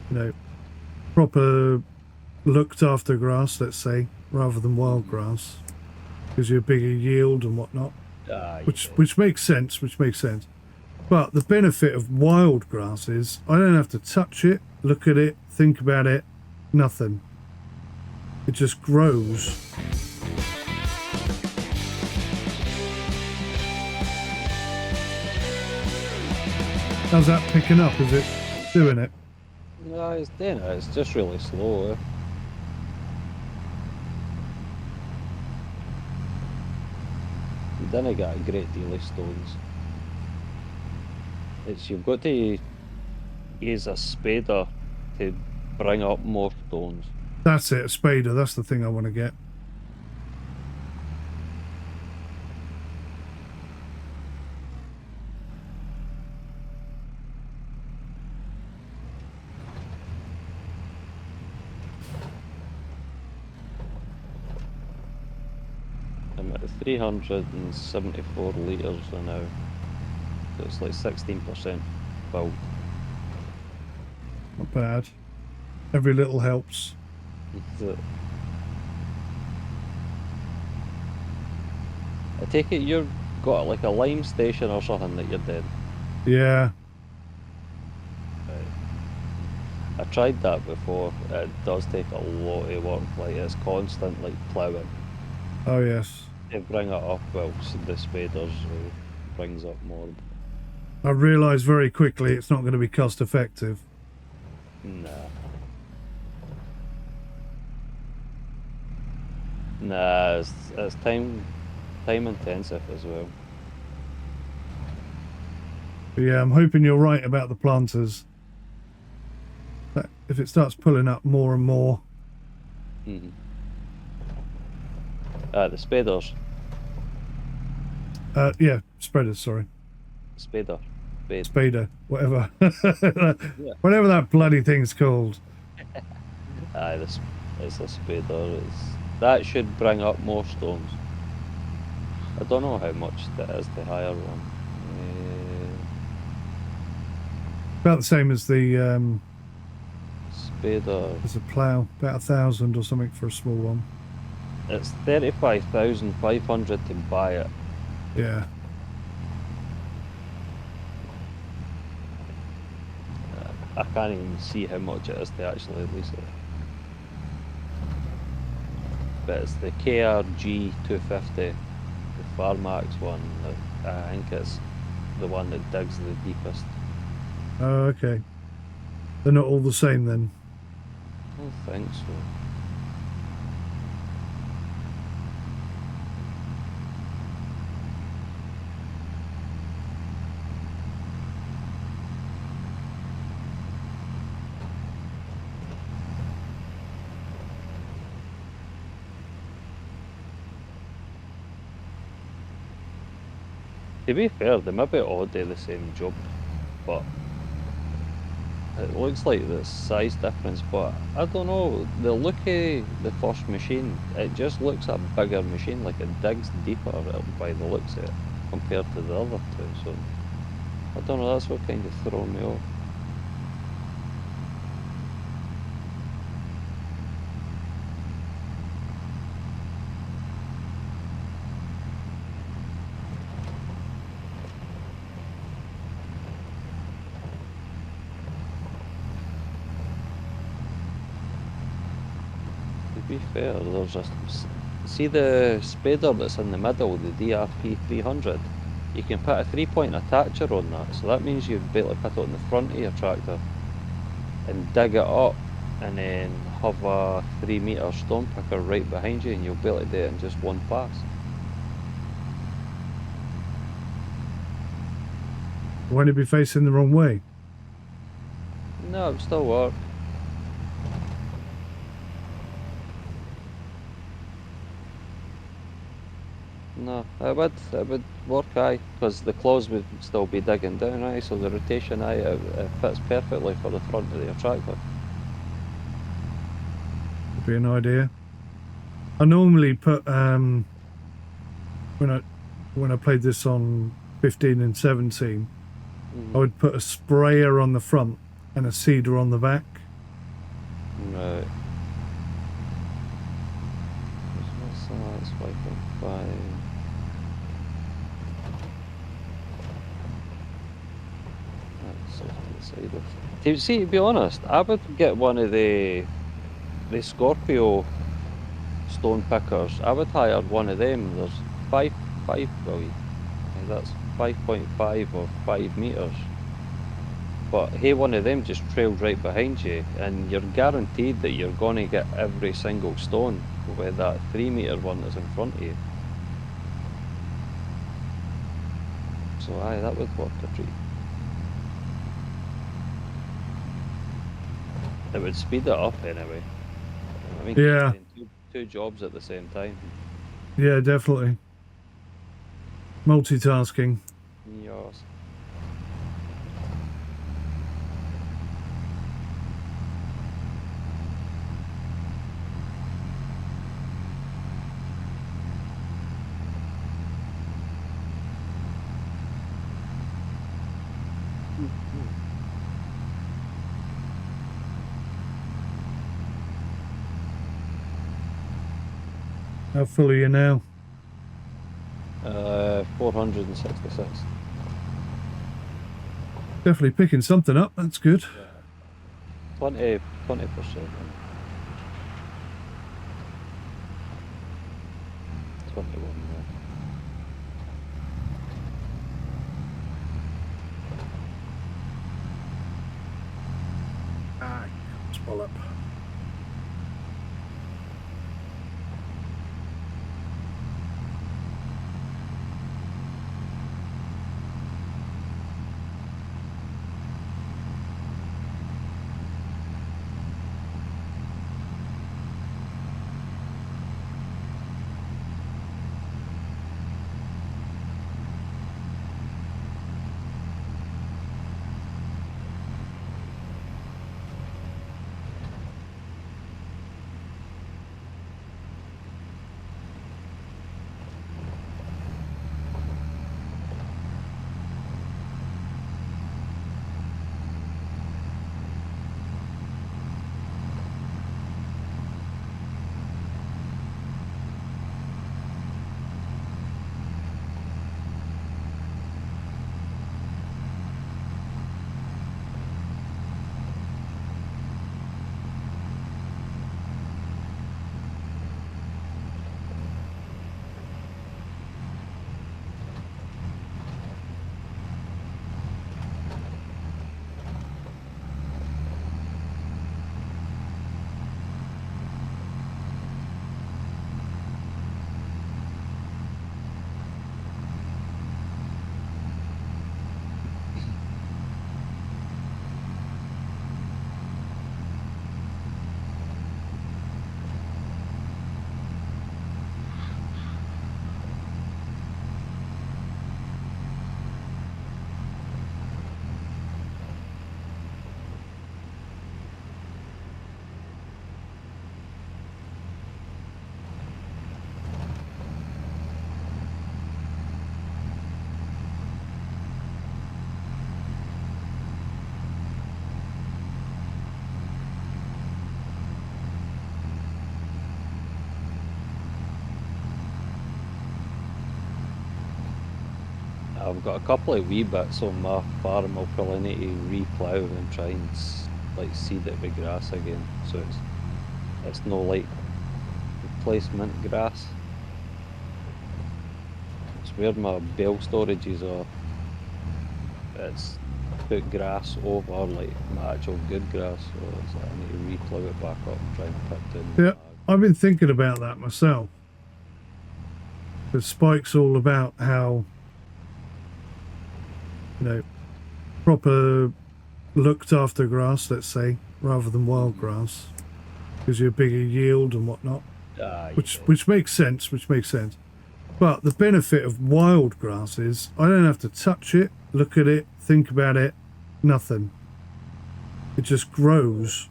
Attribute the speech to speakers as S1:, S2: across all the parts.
S1: you know, proper looked after grass, let's say, rather than wild grass, gives you a bigger yield and whatnot.
S2: You
S1: Which makes sense. But the benefit of wild grass is I don't have to touch it, look at it, think about it, nothing. It just grows. How's that picking up? Is it doing it?
S2: No, it's doing it. It's just really slow. You didn't get a great deal of stones. You've got to use a spader to bring up more stones.
S1: That's it, a spader. That's the thing I want to get.
S2: I'm at 374 litres now. So it's like 16% built.
S1: Not bad. Every little helps.
S2: I take it you've got like a lime station or something that you're doing.
S1: Yeah.
S2: I tried that before. It does take a lot of work. Like it's constant like ploughing.
S1: Oh yes.
S2: They bring it up. Well, the spaders brings up more.
S1: I realised very quickly it's not going to be cost effective.
S2: Nah. Nah, it's time intensive as well.
S1: But yeah, I'm hoping you're right about the planters. That if it starts pulling up more and more.
S2: Mm-hmm. The spaders.
S1: Yeah, spreaders, sorry. Spader, whatever.
S2: Yeah.
S1: Whatever that bloody thing's called.
S2: It's a spader. That should bring up more stones. I don't know how much that is to hire one.
S1: About the same as the
S2: Spader.
S1: as a plough, about 1,000 or something for a small one.
S2: It's 35,500 to buy it.
S1: Yeah.
S2: I can't even see how much it is to actually lease it. But it's the KRG 250, the Farmax one. I think it's the one that digs the deepest.
S1: Oh, okay. They're not all the same then.
S2: I don't think so. To be fair, they maybe all do the same job, but it looks like the size difference, but I don't know, the look of the first machine, it just looks a bigger machine, like it digs deeper by the looks of it, compared to the other two, so I don't know, that's what kind of thrown me off. To be fair, there's just see the spader that's in the middle, the DRP300. You can put a 3-point attacher on that, so that means you'd be able to put it on the front of your tractor and dig it up, and then have a 3-meter stone picker right behind you, and you'll be able to do it in just one pass.
S1: Won't it be facing the wrong way?
S2: No, it would still work. No, it would work, aye, because the claws would still be digging down, aye, so the rotation, aye, it fits perfectly for the front of your tractor.
S1: Would be an idea. I normally put when I played this on 15 and 17, I would put a sprayer on the front and a seeder on the back.
S2: Right. That's 5.5. That's off to the side of. See, to be honest, I would get one of the Scorpio stone pickers. I would hire one of them. There's well, that's 5.5 or 5 meters. But hey, one of them just trailed right behind you, and you're guaranteed that you're going to get every single stone with that 3-meter one that's in front of you. So aye, that would work a treat. It would speed it up anyway. I mean,
S1: Yeah.
S2: doing two jobs at the same time.
S1: Yeah, definitely. Multitasking.
S2: Yes.
S1: How full are you now?
S2: 466.
S1: Definitely picking something up. That's good.
S2: Yeah. 20%. 21. Yeah.
S1: Spoil up.
S2: I've got a couple of wee bits on my farm. I'll probably need to re-plough and try and like seed it with grass again, so it's no like replacement grass. It's where my bale storages are. It's put grass over like my actual good grass, so it's like I need to re-plough it back up and try and put in.
S1: Yeah, I've been thinking about that myself. But Spike's all about how, proper looked after grass, let's say, rather than wild grass, gives you a bigger yield and whatnot. Which makes sense. But the benefit of wild grass is I don't have to touch it, look at it, think about it, nothing. It just grows.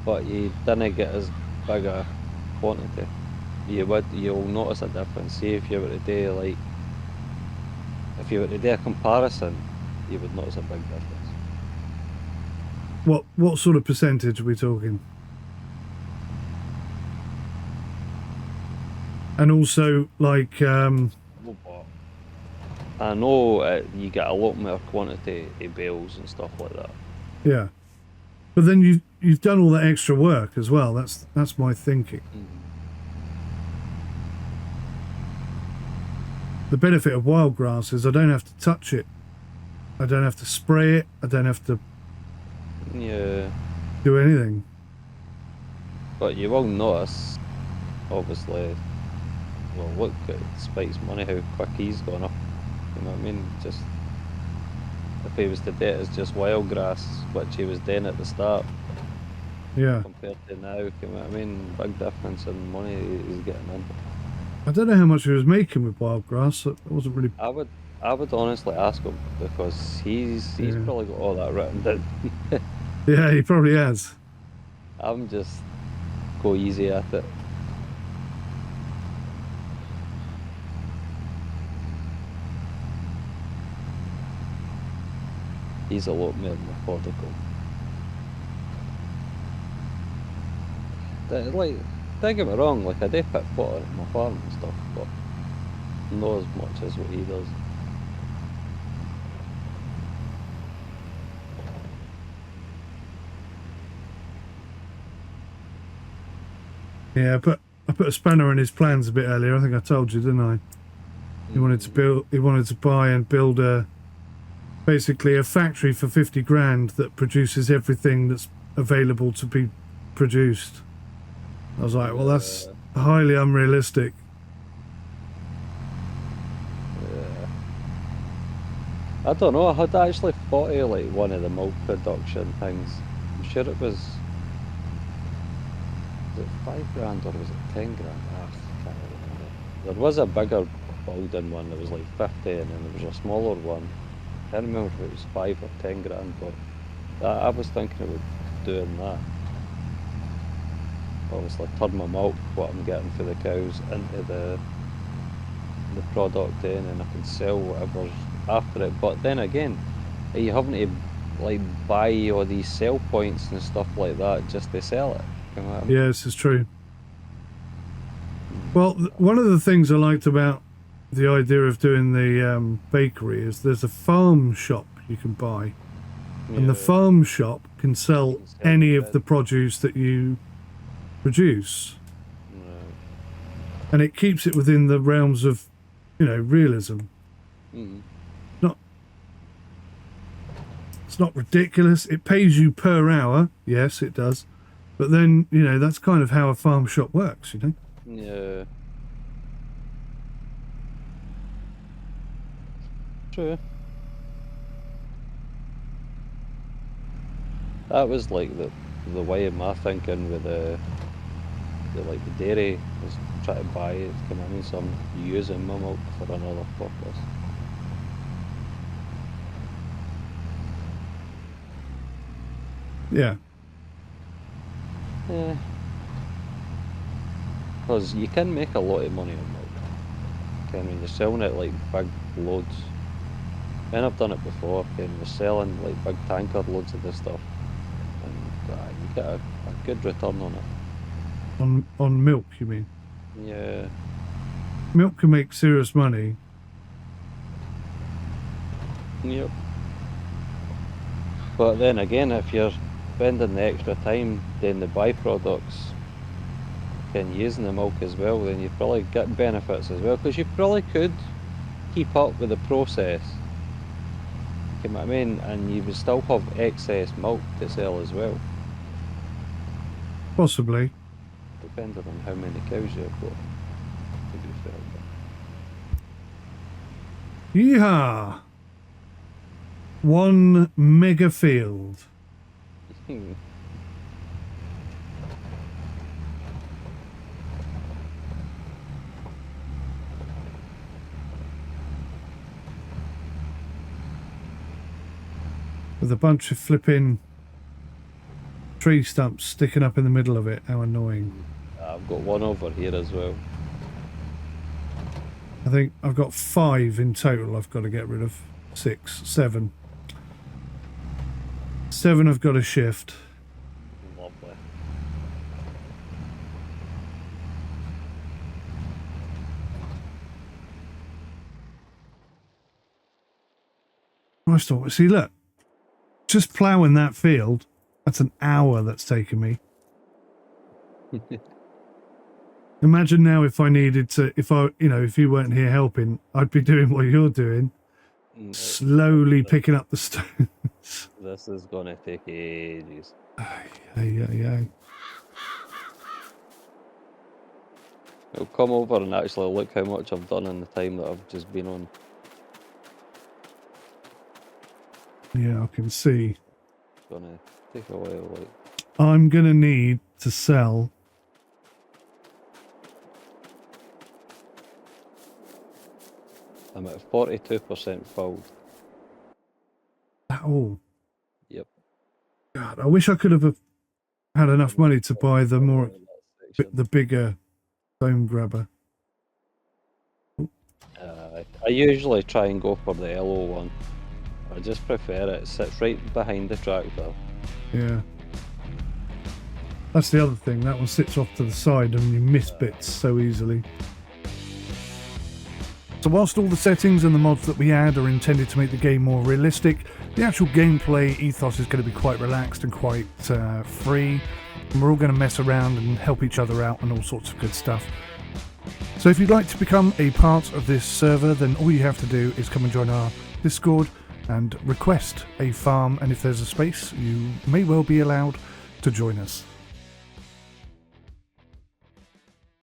S2: But you didn't get as big a quantity. You'll notice a difference. See if you were to do a comparison, you would notice a big difference.
S1: What sort of percentage are we talking? And also, like,
S2: I know you get a lot more quantity of bales and stuff like that.
S1: yeah. But then you've done all that extra work as well. That's my thinking. The benefit of wild grass is I don't have to touch it. I don't have to spray it. I don't have to do anything.
S2: But you will notice, obviously, well, look at Spike's money, how quick he's gone up. You know what I mean? Just if he was to do it as just wild grass, which he was doing at the start, compared to now, you know what I mean? Big difference in money he's getting in.
S1: I don't know how much he was making with wild grass. It wasn't really.
S2: I would honestly ask him, because he's probably got all that written down.
S1: Yeah, he probably has.
S2: I'm just go easy at it. He's a lot more methodical. Like, don't get me wrong, like I do put water at my farm and stuff, but not as much as what he does.
S1: Yeah, but I put a spanner in his plans a bit earlier. I think I told you, didn't I? He wanted to buy and build basically a factory for 50 grand that produces everything that's available to be produced. I was like, well, that's highly unrealistic.
S2: I don't know, I had actually thought of like one of the milk production things. I'm sure it was it 5 grand or was it 10 grand? I can't remember. There was a bigger building one that was like 50, and then there was a smaller one. I can't remember if it was 5 or 10 grand, but I was thinking about doing that. Obviously turn my milk, what I'm getting for the cows, into the product then, and I can sell whatever's after it. But then again, are you having to like buy all these sell points and stuff like that just to sell it? You know what I mean?
S1: Yeah, this is true. Well, one of the things I liked about the idea of doing the bakery is there's a farm shop you can buy, and the farm shop can sell any of the produce that you produce, and it keeps it within the realms of, you know, realism. It's not ridiculous. It pays you per hour, yes, it does, but then, you know, that's kind of how a farm shop works, you know.
S2: Yeah. True. That was like the way of my thinking with the dairy, was trying to buy it, come in, so I'm using my milk for another purpose.
S1: Yeah.
S2: Yeah. Because you can make a lot of money on milk. When you're selling it like big loads. And I've done it before, when you're selling like big tanker loads of this stuff. And you get a good return on it.
S1: On milk, you mean?
S2: Yeah.
S1: Milk can make serious money.
S2: Yep. But then again, if you're spending the extra time doing the byproducts and using the milk as well, then you probably get benefits as well, because you probably could keep up with the process, you know what I mean, and you would still have excess milk to sell as well.
S1: Possibly.
S2: Depending on how many cows you've got, to be fair.
S1: Yeehaw! One mega field. With a bunch of flipping tree stumps sticking up in the middle of it. How annoying.
S2: I've got one over here as well.
S1: I think I've got 5 in total I've got to get rid of. 6, 7. 7 have got a shift.
S2: Lovely.
S1: I thought, see, look, just ploughing that field, that's an hour that's taken me. Imagine now if I needed to, if you weren't here helping, I'd be doing what you're doing, slowly picking up the stones.
S2: This is going to take ages.
S1: Aye.
S2: I'll come over and actually look how much I've done in the time that I've just been on.
S1: Yeah, I can see.
S2: It's going to take a while, like.
S1: I'm going to need to sell.
S2: I'm at 42% filled.
S1: That all?
S2: Yep.
S1: God, I wish I could have had enough money to buy the bigger stone grabber.
S2: I usually try and go for the yellow one. I just prefer it. It sits right behind the tractor.
S1: Yeah. That's the other thing. That one sits off to the side and you miss bits so easily. So whilst all the settings and the mods that we add are intended to make the game more realistic, the actual gameplay ethos is going to be quite relaxed and quite free. And we're all going to mess around and help each other out and all sorts of good stuff. So if you'd like to become a part of this server, then all you have to do is come and join our Discord and request a farm, and if there's a space, you may well be allowed to join us.